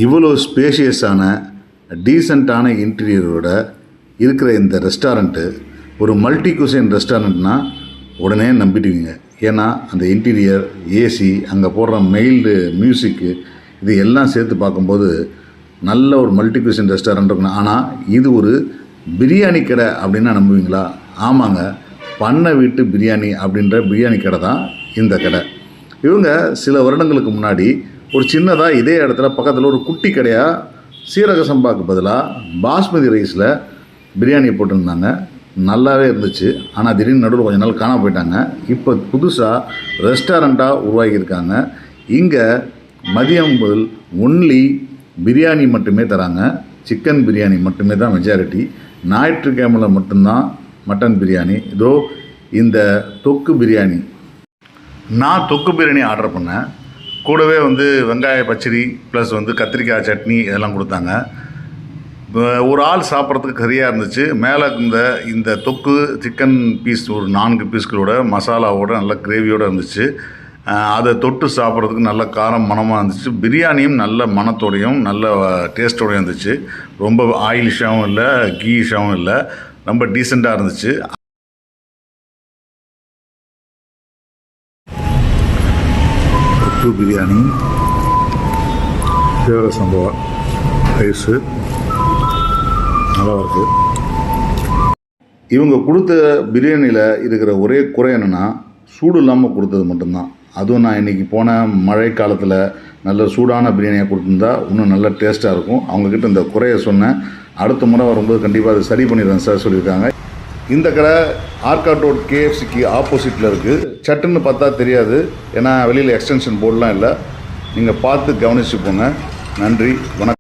இவ்வளோ ஸ்பேஷியஸான டீசெண்டான இன்டீரியரோட இருக்கிற இந்த ரெஸ்டாரண்ட்டு ஒரு மல்டி குசின் ரெஸ்டாரண்ட்னால் உடனே நம்பிடுவீங்க. ஏன்னா அந்த இன்டீரியர், ஏசி, அங்கே போடுற மெயில்டு மியூசிக்கு, இது எல்லாம் சேர்த்து பார்க்கும்போது நல்ல ஒரு மல்டி குசின் ரெஸ்டாரண்ட் இருக்கணும். ஆனால் இது ஒரு பிரியாணி கடை அப்படின்னா நம்புவீங்களா? ஆமாங்க, பண்ணை வீட்டு பிரியாணி அப்படின்ற பிரியாணி கடை தான் இந்த கடை. இவங்க சில வருடங்களுக்கு முன்னாடி ஒரு சின்னதாக இதே இடத்துல பக்கத்தில் ஒரு குட்டி கடையாக சீரக சம்பாவுக்கு பதிலாக பாஸ்மதி ரைஸில் பிரியாணி போட்டிருந்தாங்க. நல்லாவே இருந்துச்சு. ஆனால் திடீர்னு நடுவில் கொஞ்ச நாள் காணாம போயிட்டாங்க. இப்போ புதுசாக ரெஸ்டாரண்ட்டாக உருவாகியிருக்காங்க. இங்கே மதியம் முதல் ஒன்லி பிரியாணி மட்டுமே தராங்க. சிக்கன் பிரியாணி மட்டுமே தான் மெஜாரிட்டி. ஞாயிற்றுக்கிழமையில் மட்டும்தான் மட்டன் பிரியாணி. இதோ இந்த தொக்கு பிரியாணி. நான் தொக்கு பிரியாணி ஆர்டர் பண்ணேன். கூடவே வெங்காய பச்சடி ப்ளஸ் கத்திரிக்காய் சட்னி இதெல்லாம் கொடுத்தாங்க. ஒரு ஆள் சாப்பிட்றதுக்கு சரியாக இருந்துச்சு. மேலே இந்த தொக்கு சிக்கன் பீஸ் ஒரு 4 பீஸ்களோட மசாலாவோட நல்ல கிரேவியோடு இருந்துச்சு. அதை தொட்டு சாப்பிட்றதுக்கு நல்ல காரம் மணமாக இருந்துச்சு. பிரியாணியும் நல்ல மணத்தோடையும் நல்ல டேஸ்ட்டோடையும் இருந்துச்சு. ரொம்ப ஆயிலிஷாகவும் இல்லை, கீயிஷாகவும் இல்லை, ரொம்ப டீசெண்டாக இருந்துச்சு. தொக்கு பிரியாணி, சீரக சம்பா ரைஸு நல்லா இருக்குது. இவங்க கொடுத்த பிரியாணியில் இருக்கிற ஒரே குறை என்னென்னா சூடு இல்லாமல் கொடுத்தது மட்டும்தான். அதுவும் நான் இன்றைக்கி போன மழை காலத்தில் நல்ல சூடான பிரியாணியாக கொடுத்துருந்தா இன்னும் நல்ல டேஸ்ட்டாக இருக்கும். அவங்கக்கிட்ட இந்த குறையை சொன்னேன். அடுத்த முறை வரும்போது கண்டிப்பாக அதை சரி பண்ணிடுறேன் சார் சொல்லியிருக்காங்க. இந்த கடை ஆர்காட் ரோட் KFCக்கு ஆப்போசிட்டில் இருக்குது. சட்டுன்னு பார்த்தா தெரியாது, ஏன்னா வெளியில் எக்ஸ்டென்ஷன் போர்டெலாம் இல்லை. நீங்கள் பார்த்து கவனித்து போங்க. நன்றி, வணக்கம்.